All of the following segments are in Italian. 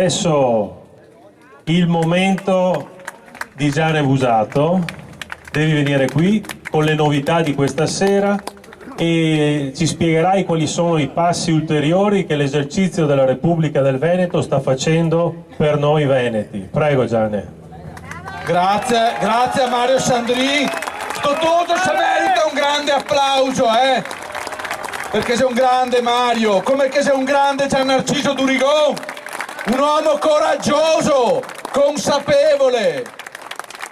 adesso il momento di Gianni Busato. Devi venire qui con le novità di questa sera e ci spiegherai quali sono i passi ulteriori che l'esercizio della Repubblica del Veneto sta facendo per noi veneti. Prego Gianni. Grazie a Mario Sandri. Sto tutto si merita un grande applauso, perché sei un grande Mario, come che sei un grande Giannarciso Durigon, un uomo coraggioso, consapevole,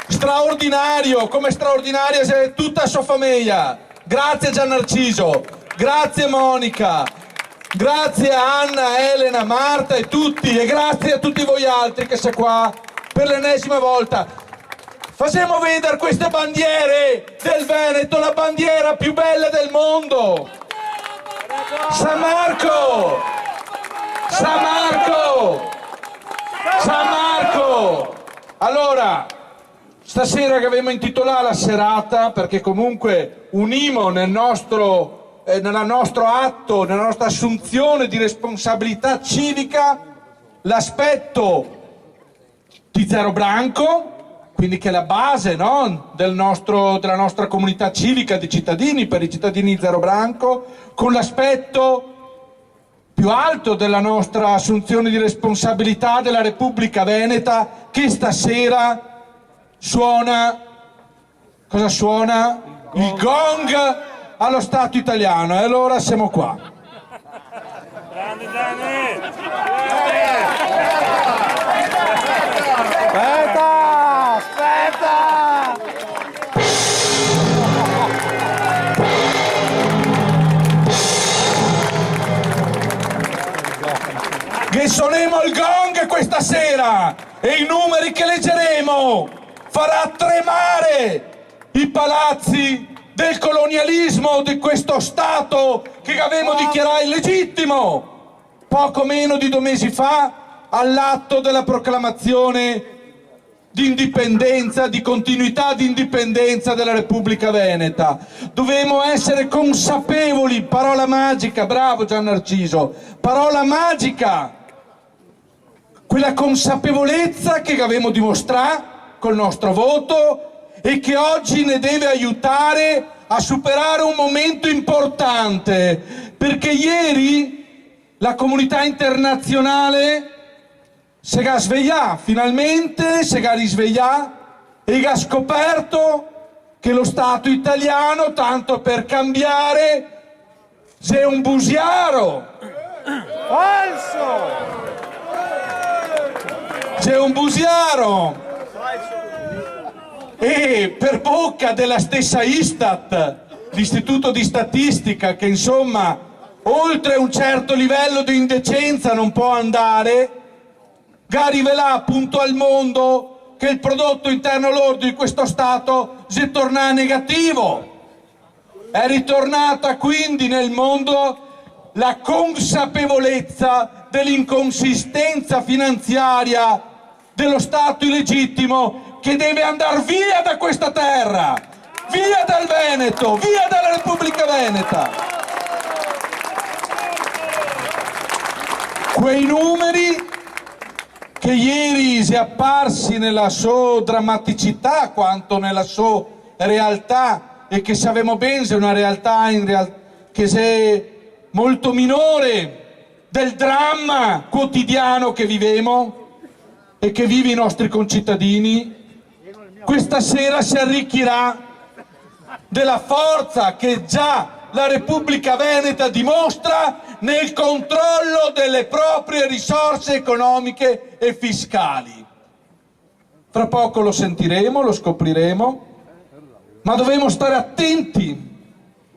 straordinario, come straordinaria sei tutta la sua famiglia. Grazie Giannarciso, grazie Monica, grazie a Anna, Elena, Marta e tutti, e grazie a tutti voi altri che siete qua per l'ennesima volta. Facciamo vedere queste bandiere del Veneto, la bandiera più bella del mondo. San Marco! San Marco! San Marco! Allora, stasera che abbiamo intitolato la serata, perché comunque unimo nel nostro atto, nella nostra assunzione di responsabilità civica, l'aspetto di Zero Branco, quindi che è la base, no? della nostra comunità civica di cittadini, per i cittadini di Zero Branco, con l'aspetto più alto della nostra assunzione di responsabilità della Repubblica Veneta, che stasera suona, cosa suona? Il gong allo Stato italiano, e allora siamo qua. Grande Gianni! Aspetta! Che suoneremo il gong questa sera e i numeri che leggeremo farà tremare i palazzi del colonialismo di questo Stato che avevamo dichiarato illegittimo poco meno di 2 mesi fa all'atto della proclamazione di indipendenza, di continuità di indipendenza della Repubblica Veneta. Dovevamo essere consapevoli, parola magica, bravo Giannarciso, parola magica, quella consapevolezza che avevamo dimostrato col nostro voto e che oggi ne deve aiutare a superare un momento importante, perché ieri la comunità internazionale si è svegliata, finalmente si è risvegliata e ha scoperto che lo Stato italiano, tanto per cambiare, è un busiaro. Falso! C'è un busiaro. E per bocca della stessa Istat, l'istituto di statistica, che insomma oltre un certo livello di indecenza non può andare, ha rivelato appunto al mondo che il prodotto interno lordo di questo Stato è tornato negativo. È ritornata quindi nel mondo la consapevolezza dell'inconsistenza finanziaria dello Stato illegittimo, che deve andare via da questa terra, via dal Veneto, via dalla Repubblica Veneta. Quei numeri che ieri si è apparsi nella sua drammaticità quanto nella sua realtà, e che sappiamo bene è una realtà che è molto minore del dramma quotidiano che viviamo e che vive i nostri concittadini, questa sera si arricchirà della forza che già la Repubblica Veneta dimostra nel controllo delle proprie risorse economiche e fiscali. Fra poco lo sentiremo, lo scopriremo, ma dobbiamo stare attenti,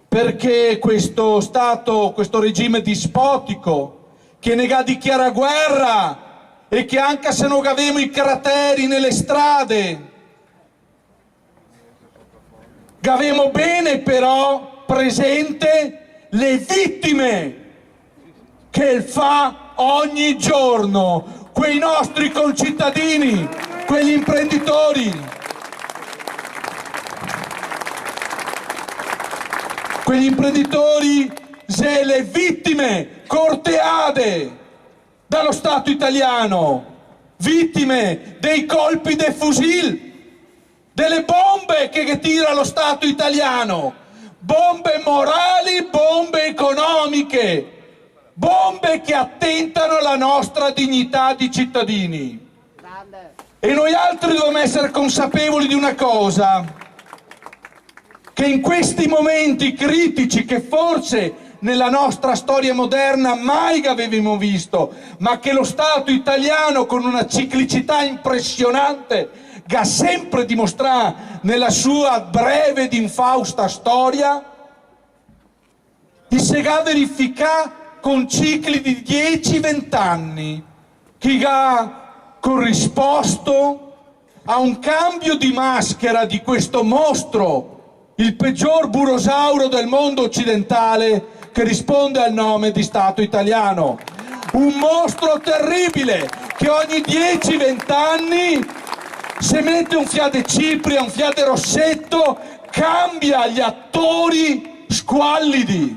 perché questo Stato, questo regime dispotico che ne dichiara guerra e che anche se non avevamo i crateri nelle strade, avevamo bene però presente le vittime che fa ogni giorno, quei nostri concittadini, quegli imprenditori, se le vittime corteate dallo Stato italiano, vittime dei colpi dei fusil, delle bombe che tira lo Stato italiano, bombe morali, bombe economiche, bombe che attentano alla nostra dignità di cittadini. E noi altri dobbiamo essere consapevoli di una cosa, che in questi momenti critici che forse nella nostra storia moderna mai avevamo visto, ma che lo Stato italiano con una ciclicità impressionante che ha sempre dimostrato nella sua breve ed infausta storia, si ha verificato con cicli di 10-20 anni, che ha corrisposto a un cambio di maschera di questo mostro, il peggior burosauro del mondo occidentale, che risponde al nome di Stato italiano. Un mostro terribile che ogni 10-20 anni se mette un Fiat Cipria, un Fiat Rossetto, cambia gli attori squallidi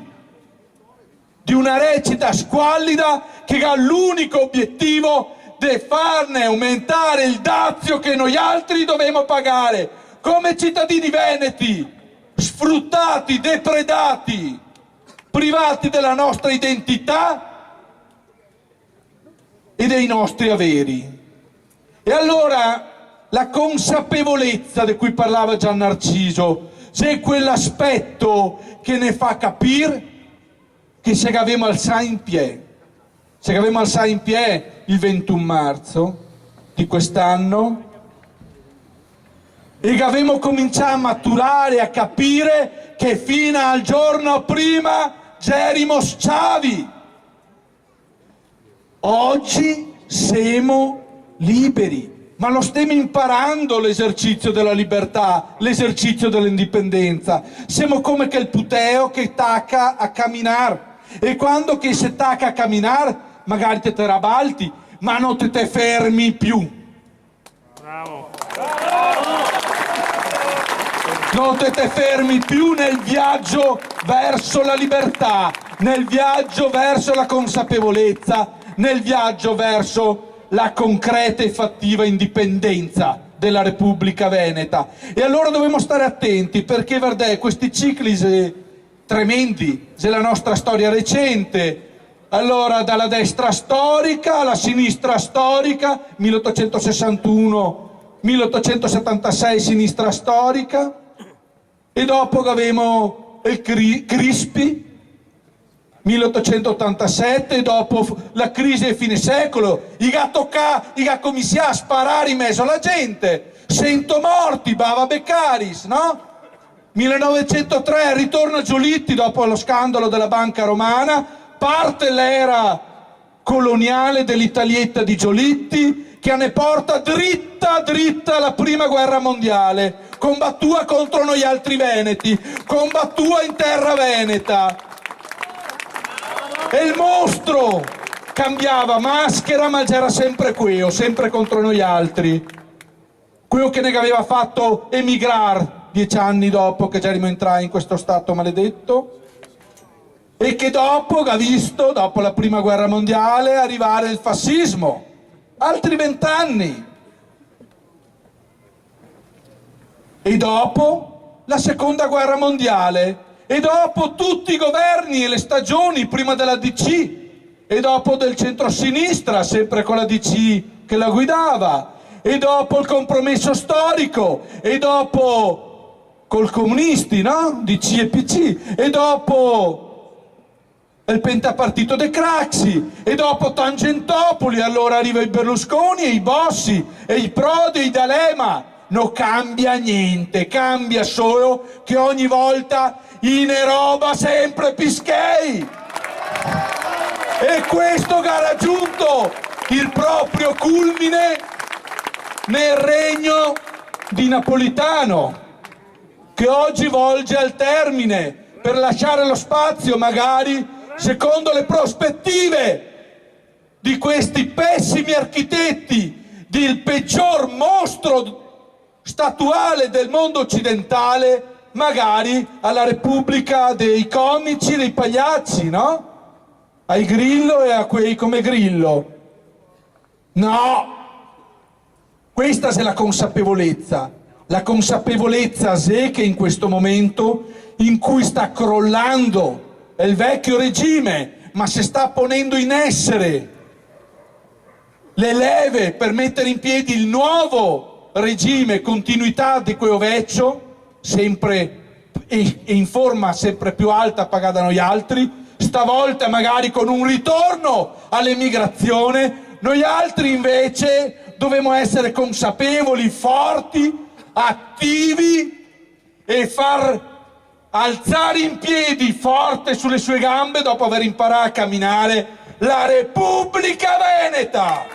di una recita squallida che ha l'unico obiettivo di farne aumentare il dazio che noi altri dobbiamo pagare come cittadini veneti, sfruttati, depredati, privati della nostra identità e dei nostri averi. E allora la consapevolezza di cui parlava Gian Narciso, c'è quell'aspetto che ne fa capire che se avevamo al Saint-Pierre, se avevamo al Saint-Pierre il 21 marzo di quest'anno, e che avevamo cominciato a maturare, a capire che fino al giorno prima c'erimo schiavi. Oggi siamo liberi, ma lo stiamo imparando l'esercizio della libertà, l'esercizio dell'indipendenza. Siamo come quel puteo che tacca a camminare, e quando che si tacca a camminare magari te rabalti, ma non te fermi più. Bravo. Non te fermi più nel viaggio verso la libertà, nel viaggio verso la consapevolezza, nel viaggio verso la concreta e fattiva indipendenza della Repubblica Veneta. E allora dobbiamo stare attenti, perché guardate, questi cicli tremendi della nostra storia recente, allora dalla destra storica alla sinistra storica, 1861-1876 sinistra storica, e dopo che avevamo il Crispi, 1887, e dopo la crisi del fine secolo, i ha cominciato a sparare in mezzo alla gente, 100 morti, Bava Beccaris, no? 1903 ritorna Giolitti dopo lo scandalo della Banca Romana, parte l'era coloniale dell'Italietta di Giolitti, che ne porta dritta alla prima guerra mondiale, combattua contro noi altri veneti, combattua in terra veneta. E il mostro cambiava maschera, ma c'era sempre quello, sempre contro noi altri. Quello che ne aveva fatto emigrare 10 anni dopo che c'erano entrati in questo stato maledetto, e che dopo ha visto, dopo la prima guerra mondiale, arrivare il fascismo. Altri 20 anni. E dopo la seconda guerra mondiale, e dopo tutti i governi e le stagioni prima della DC, e dopo del centrosinistra, sempre con la DC che la guidava, e dopo il compromesso storico, e dopo col comunisti, no? DC e PC, e dopo il pentapartito de Craxi, e dopo Tangentopoli, allora arriva i Berlusconi e i Bossi e i Prodi e i D'Alema. Non cambia niente, cambia solo che ogni volta in roba sempre Pischei. E questo che ha raggiunto il proprio culmine nel regno di Napolitano, che oggi volge al termine per lasciare lo spazio, magari secondo le prospettive di questi pessimi architetti, del peggior mostro statuale del mondo occidentale, magari alla Repubblica dei comici, dei pagliacci, no? Ai Grillo e a quei come Grillo. No, Questa è la consapevolezza se che in questo momento in cui sta crollando il vecchio regime, ma si sta ponendo in essere le leve per mettere in piedi il nuovo regime, continuità di quel vecchio, sempre e in forma sempre più alta pagata da noi altri, stavolta magari con un ritorno all'emigrazione. Noi altri invece dobbiamo essere consapevoli, forti, attivi e far alzare in piedi forte sulle sue gambe, dopo aver imparato a camminare, la Repubblica Veneta.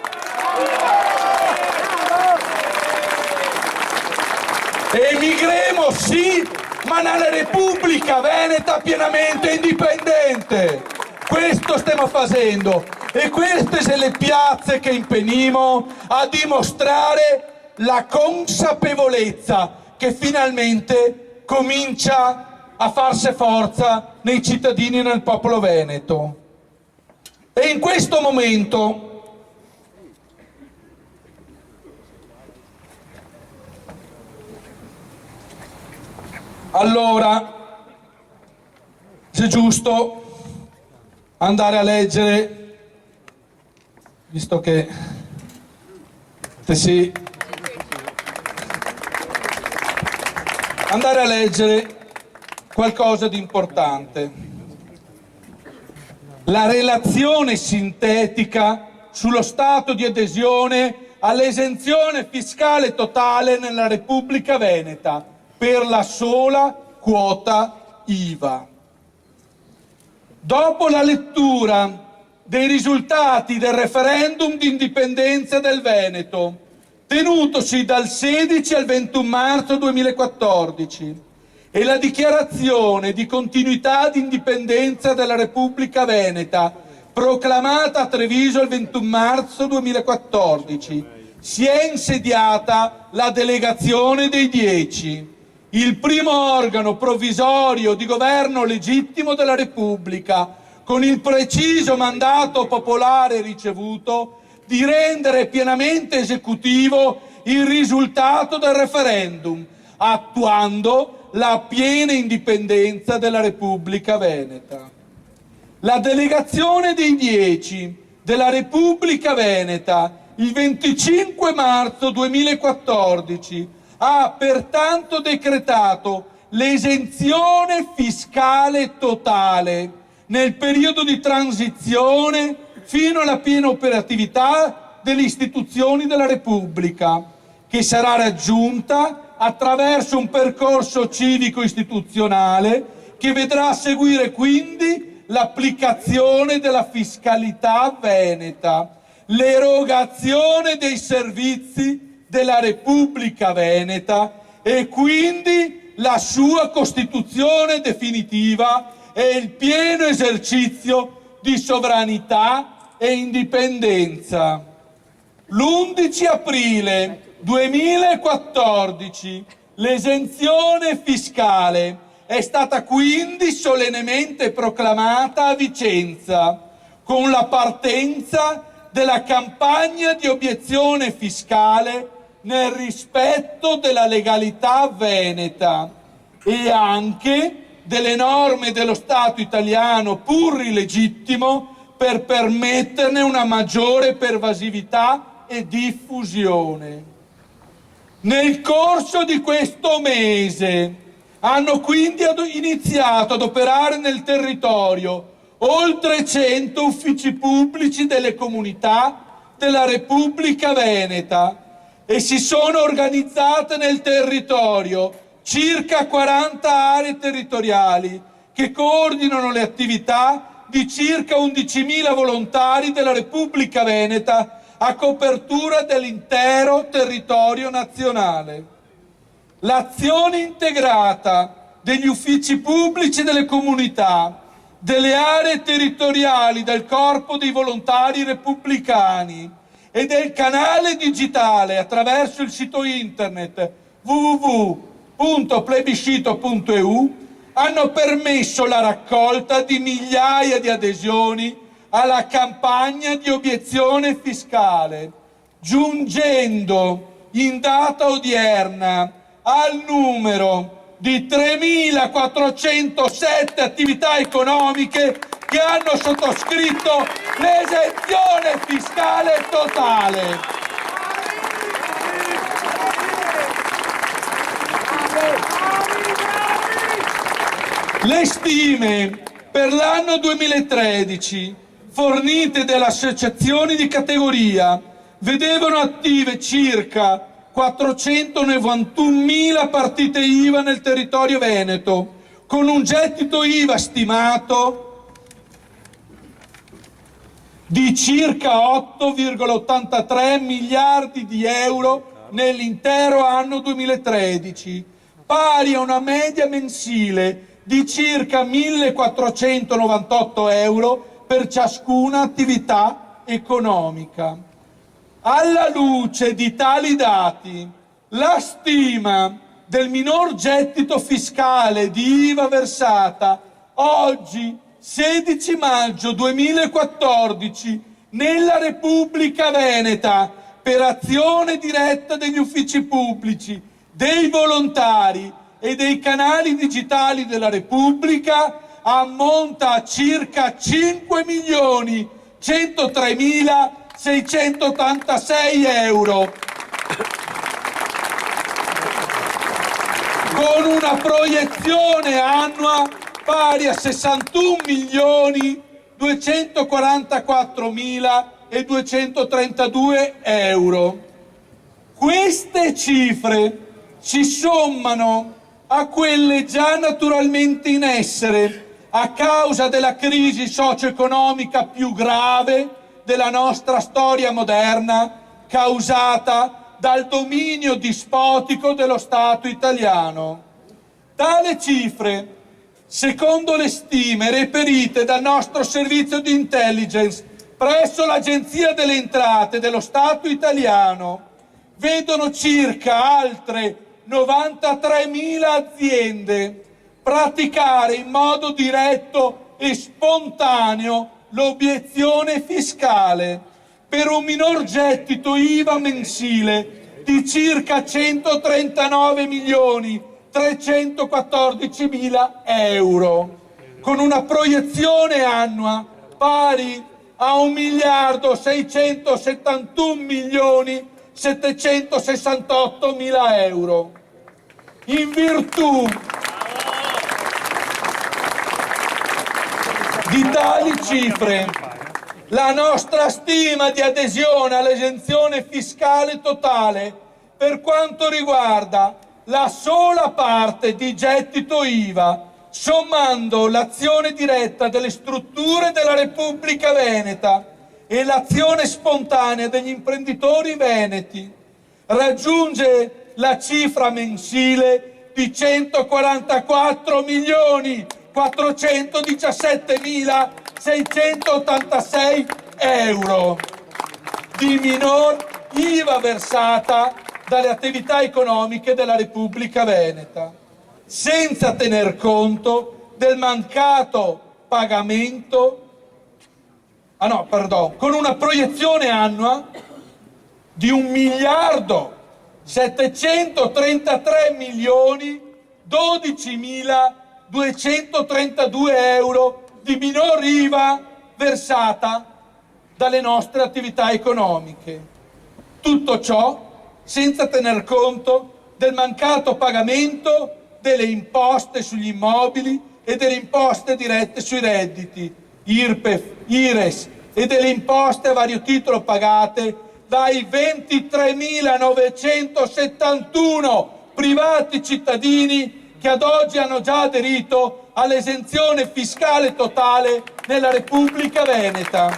Emigremo sì, ma nella Repubblica Veneta pienamente indipendente. Questo stiamo facendo e queste sono le piazze che impenimo a dimostrare la consapevolezza che finalmente comincia a farsi forza nei cittadini e nel popolo veneto. E in questo momento allora se è giusto andare a leggere, visto che sì, andare a leggere qualcosa di importante. La relazione sintetica sullo stato di adesione all'esenzione fiscale totale nella Repubblica Veneta per la sola quota IVA. Dopo la lettura dei risultati del referendum di indipendenza del Veneto, tenutosi dal 16 al 21 marzo 2014, e la dichiarazione di continuità di indipendenza della Repubblica Veneta, proclamata a Treviso il 21 marzo 2014, si è insediata la delegazione dei 10, il primo organo provvisorio di governo legittimo della Repubblica, con il preciso mandato popolare ricevuto di rendere pienamente esecutivo il risultato del referendum, attuando la piena indipendenza della Repubblica Veneta. La delegazione dei 10 della Repubblica Veneta, il 25 marzo 2014, ha pertanto decretato l'esenzione fiscale totale nel periodo di transizione fino alla piena operatività delle istituzioni della Repubblica, che sarà raggiunta attraverso un percorso civico-istituzionale che vedrà seguire quindi l'applicazione della fiscalità veneta, l'erogazione dei servizi della Repubblica Veneta e quindi la sua costituzione definitiva e il pieno esercizio di sovranità e indipendenza. L'11 aprile 2014 l'esenzione fiscale è stata quindi solennemente proclamata a Vicenza con la partenza della campagna di obiezione fiscale nel rispetto della legalità veneta e anche delle norme dello Stato italiano, pur illegittimo, per permetterne una maggiore pervasività e diffusione. Nel corso di questo mese hanno quindi iniziato ad operare nel territorio oltre 100 uffici pubblici delle comunità della Repubblica Veneta e si sono organizzate nel territorio circa 40 aree territoriali che coordinano le attività di circa 11.000 volontari della Repubblica Veneta a copertura dell'intero territorio nazionale. L'azione integrata degli uffici pubblici delle comunità, delle aree territoriali del Corpo dei Volontari Repubblicani e del canale digitale attraverso il sito internet www.plebiscito.eu hanno permesso la raccolta di migliaia di adesioni alla campagna di obiezione fiscale, giungendo in data odierna al numero di 3.407 attività economiche che hanno sottoscritto l'esenzione fiscale totale. Le stime per l'anno 2013 fornite dalle associazioni di categoria vedevano attive circa 491.000 partite IVA nel territorio veneto, con un gettito IVA stimato di circa 8,83 miliardi di euro nell'intero anno 2013, pari a una media mensile di circa 1.498 euro per ciascuna attività economica. Alla luce di tali dati, la stima del minor gettito fiscale di IVA versata oggi, 16 maggio 2014, nella Repubblica Veneta, per azione diretta degli uffici pubblici, dei volontari e dei canali digitali della Repubblica, ammonta a circa 5.103.686 euro, con una proiezione annua pari a 61.244.232 euro. Queste cifre si sommano a quelle già naturalmente in essere a causa della crisi socio-economica più grave della nostra storia moderna, causata dal dominio dispotico dello Stato italiano. Tale cifre, secondo le stime reperite dal nostro servizio di intelligence presso l'Agenzia delle Entrate dello Stato italiano, vedono circa altre 93.000 aziende praticare in modo diretto e spontaneo l'obiezione fiscale per un minor gettito IVA mensile di circa 139.314.000 euro, con una proiezione annua pari a 1.671.768.000 euro. In virtù di tali cifre, la nostra stima di adesione all'esenzione fiscale totale per quanto riguarda la sola parte di gettito IVA, sommando l'azione diretta delle strutture della Repubblica Veneta e l'azione spontanea degli imprenditori veneti, raggiunge la cifra mensile di 144.417.686 euro di minor IVA versata dalle attività economiche della Repubblica Veneta, senza tener conto del mancato pagamento, con una proiezione annua di 1.733.012.232 euro di minor IVA versata dalle nostre attività economiche. Tutto ciò senza tener conto del mancato pagamento delle imposte sugli immobili e delle imposte dirette sui redditi, IRPEF, IRES, e delle imposte a vario titolo pagate dai 23.971 privati cittadini che ad oggi hanno già aderito all'esenzione fiscale totale nella Repubblica Veneta.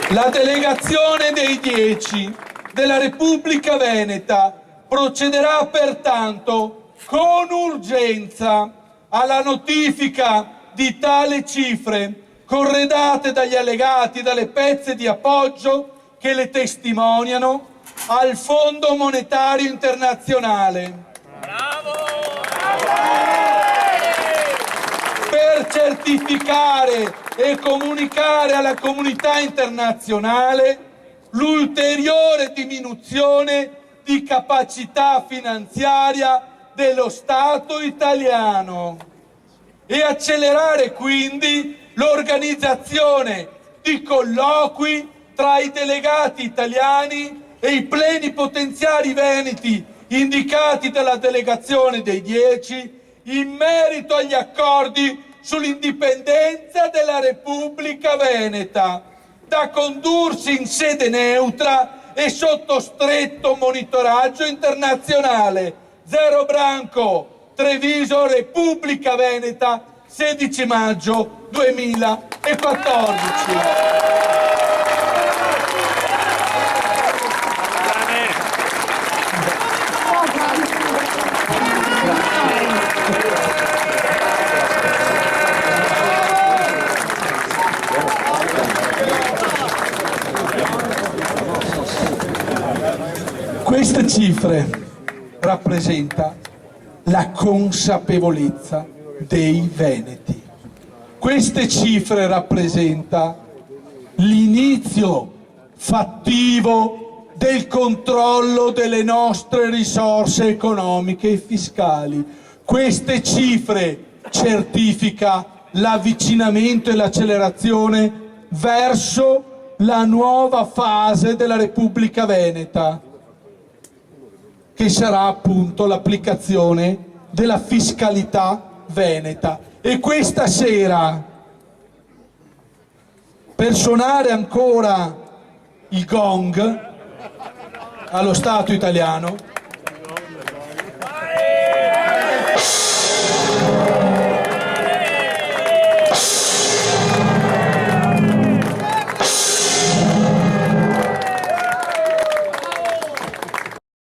La delegazione dei 10 della Repubblica Veneta procederà pertanto con urgenza alla notifica di tale cifre, corredate dagli allegati e dalle pezze di appoggio che le testimoniano, al Fondo Monetario Internazionale. Bravo! Per certificare e comunicare alla comunità internazionale l'ulteriore diminuzione di capacità finanziaria dello Stato italiano e accelerare quindi l'organizzazione di colloqui tra i delegati italiani e i plenipotenziari veneti indicati dalla delegazione dei 10 in merito agli accordi sull'indipendenza della Repubblica Veneta, da condursi in sede neutra e sotto stretto monitoraggio internazionale. Zero Branco, Treviso, Repubblica Veneta, 16 maggio 2014. Queste cifre rappresentano la consapevolezza dei veneti. Queste cifre rappresentano l'inizio fattivo del controllo delle nostre risorse economiche e fiscali. Queste cifre certificano l'avvicinamento e l'accelerazione verso la nuova fase della Repubblica Veneta, che sarà appunto l'applicazione della fiscalità veneta. E questa sera, per suonare ancora il gong allo Stato italiano,